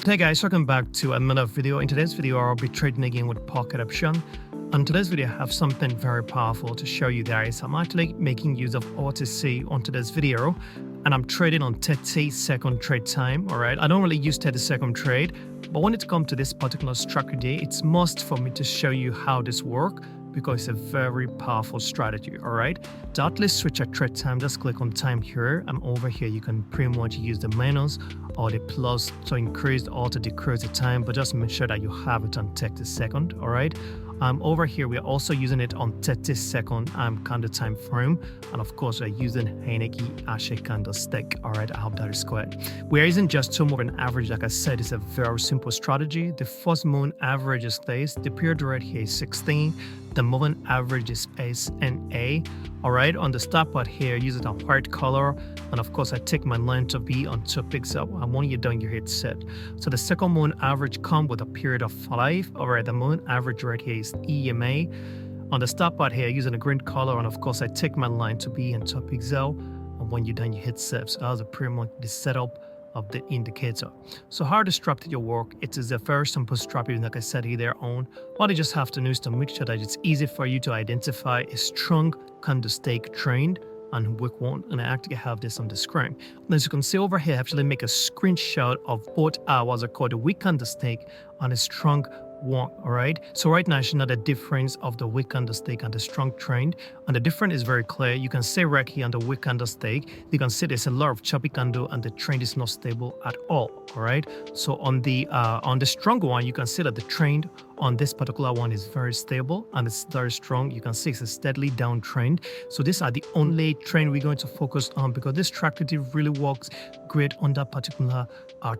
Hey guys, welcome back to another video. In today's video, I'll be trading again with pocket option. On today's video, I have something very powerful to show you guys. I'm actually making use of OTC on today's video, and I'm trading on 30-second trade time. All right, I don't really use 30-second trade, but when it comes to this particular strategy, it's must for me to show you how this works, because it's a very powerful strategy. All right, to at least switch a trade time, just click on time here, and over here you can pretty much use the minus or the plus to increase or to decrease the time, but just make sure that you have it on 30 second. All right, over here we're also using it on 30-second candle time frame, and of course we're using Heineken Ashe candlestick. All right, I hope that is correct. We're using just 2 moving average. Like I said, it's a very simple strategy. The first moving average is this, the period right here is 16, the moving average is SNA. All right, on the stop part here, use it on white color, and of course I take my line to be on 2 pixels, and when you're done you hit set. So the second moving average come with a period of 5. All right, the moving average right here is EMA. On the stop part here, using a green color, and of course I take my line to be in 2 pixels, and when you're done you hit set. So that's pretty much the setup of the indicator. So how the strategy work? It is a very simple strategy, like I said either on. What you just have to do is to make sure that it's easy for you to identify a strong candlestick trend and weak one, and I actually have this on the screen. As you can see over here, I actually make a screenshot of both what's called a weak candlestick and a strong one. All right, so right now I should know the difference of the weak candlestick and the strong trend, and the difference is very clear. You can see right here on the weak candlestick, you can see there's a lot of choppy candle and the trend is not stable at all. All right, so on the strong one, you can see that the trend on this particular one is very stable and it's very strong. You can see it's a steadily downtrend. So these are the only trend we're going to focus on, because this strategy really works great on that particular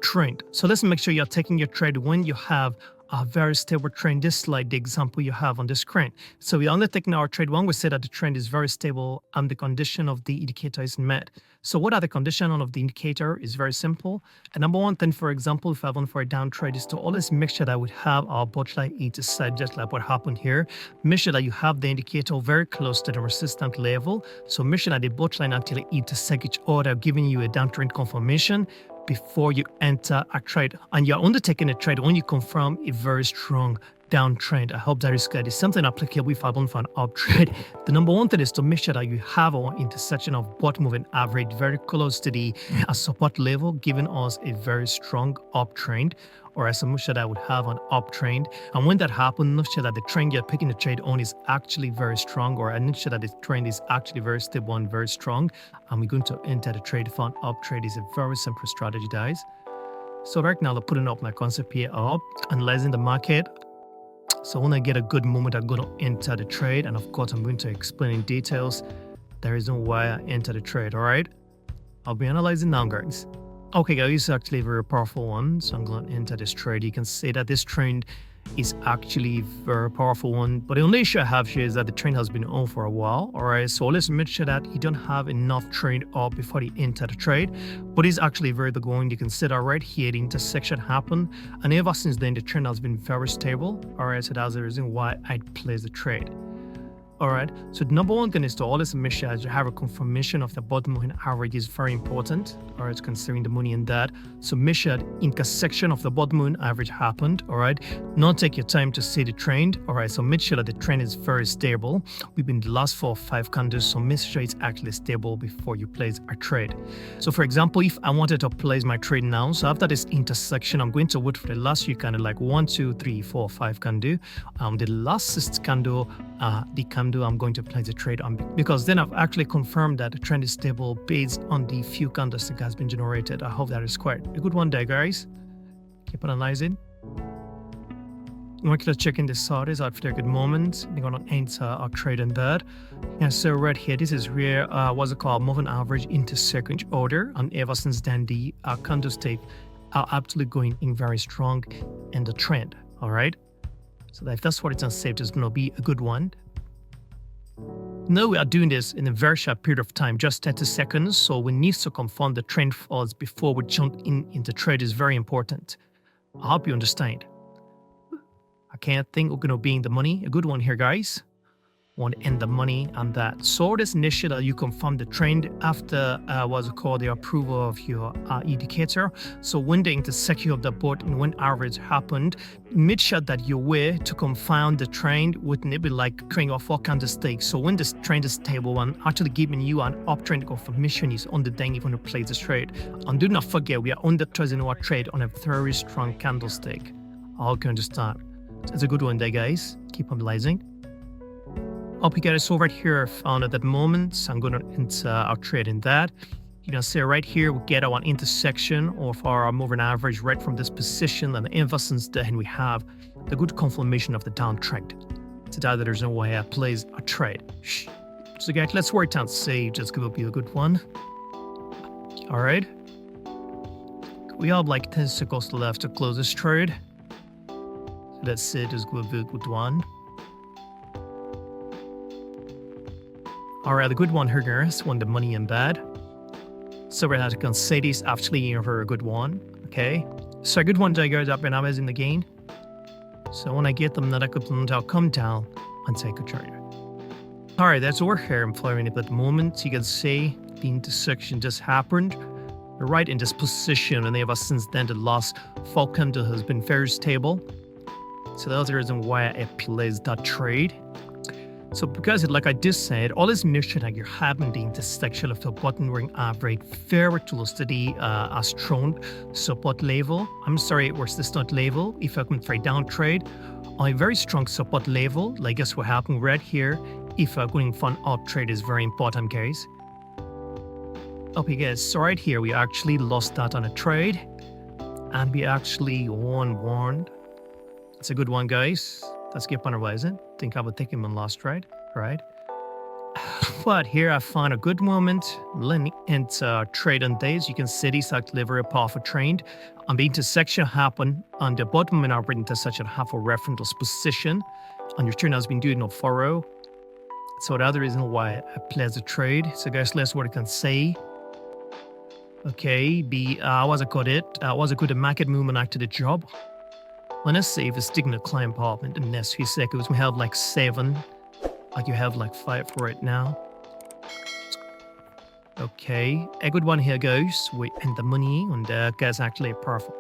trend. So let's make sure you're taking your trade when you have a very stable trend, just like the example you have on the screen. So we're only taking our trade when we say that the trend is very stable and the condition of the indicator is met. So what are the conditions of the indicator? Is very simple. And number one thing, for example, if I want for a down trade, is to always make sure that we have our bottom line intersect, just like what happened here. Make sure that you have the indicator very close to the resistance level. So make sure that the bottom line actually intersect each other, giving you a downtrend confirmation before you enter a trade. And you're undertaking a trade when you confirm a very strong downtrend. I hope that is good. It's something applicable if I want for an uptrend. The number one thing is to make sure that you have our intersection of bottom moving average very close to the support level, giving us a very strong uptrend, or as make sure that I would have an uptrend. And when that happens, make sure that the trend you're picking the trade on is actually very strong, or I make sure that the trend is actually very stable and very strong. And we're going to enter the trade for an uptrend. It's a very simple strategy, guys. So right now, they're putting up my concept here up, analyzing the market. So when I get a good moment, I'm going to enter the trade. And of course, I'm going to explain in details the reason why I enter the trade. All right, I'll be analyzing now, guys. Okay, guys, this is actually a very powerful one. So I'm going to enter this trade. You can see that this trend is actually a very powerful one. But the only issue I have here is that the trend has been on for a while. All right, so let's make sure that you don't have enough trade up before you enter the trade. But it's actually very good going. You can see that right here, the intersection happened. And ever since then, the trend has been very stable. All right, so that's the reason why I placed the trade. All right, so the number one thing is to always make sure that you have a confirmation of the bottom moving average is very important. All right, considering the money in that. So make sure the intersection of the bottom moving average happened. All right, not take your time to see the trend. All right, so make sure that the trend is very stable. We've been the last 4 or 5 candles, so make sure it's actually stable before you place a trade. So for example, if I wanted to place my trade now, so after this intersection, I'm going to wait for the last few candles, like 1, 2, 3, 4, 5 candle. The last 6th candle, the candle I'm going to place a trade on, because then I've actually confirmed that the trend is stable based on the few candles that has been generated. I hope that is quite a good one there, guys. Keep analyzing. We're checking the sorties after a good moment. We're going to enter our trade in that. And so right here, this is where what's it called, moving average into second order. And ever since then, the candlestick are absolutely going in very strong in the trend. All right. So if that's what it's unsafe, it's going to be a good one. Now we are doing this in a very short period of time, just 30 seconds. So we need to confirm the trend falls before we jump in the trade is very important. I hope you understand. I can't think we're going to be in the money. A good one here, guys. want to end the money and that. So this initial you confirm the trend after what's called the approval of your indicator. So when the intersection of the both and when average happened, make sure that you're aware to confound the trend with maybe like creating a 4 candlesticks. So when this trend is stable and actually giving you an uptrend confirmation is on the day you're going to place the trade. And do not forget, we are on the $1,000 trade on a very strong candlestick. All going to start. It's a good one there, guys. Keep mobilizing. Hope you guys over here found at that moment. So I'm going to enter our trade in that. You can see right here, we get our intersection of our moving average right from this position. And ever since then, we have the good confirmation of the downtrend. So that there's no way I place a trade. So guys, let's work down. Say just going to be a good one. All right. We have like 10 seconds left to close this trade. So let's say this will be a good one. All right, the good one here, guys, won the money in bad. So we're going to say this actually a very good one. Okay. So a good one that goes up and I was in the gain. So when I get them, that I could I'll come down and take a trade. All right, that's over here. I'm following it at the moment. You can see the intersection just happened. We're right in this position, and ever since then, the last fall candle has been very stable. So that's the reason why I placed that trade. So because like I just said, always make sure that you're having the intersection of the bottom ring average very close to the strong support level. I'm sorry, it was this not level. If I can trade down trade on a very strong support level, like guess what happened right here. If I'm going for an up trade is very important, guys. Okay, guys, so right here we actually lost that on a trade, and we actually won one. It's a good one, guys. Let's keep analyzing. Think I would take him on last trade, right? But here I found a good moment. And trade on days. You can see this actually very powerful trend. And the intersection happened on the bottom and our intersection have a reference position. And your turn has been doing no furrow. So the other reason why I placed the trade. So guys, let's what I can say. Okay, was a good was a good market movement after the job. Let's say if it's sticking to climb up in the next few seconds, we have like 7, like you have like 5 right now. Okay, a good one here goes. We end the money, and that's actually perfect.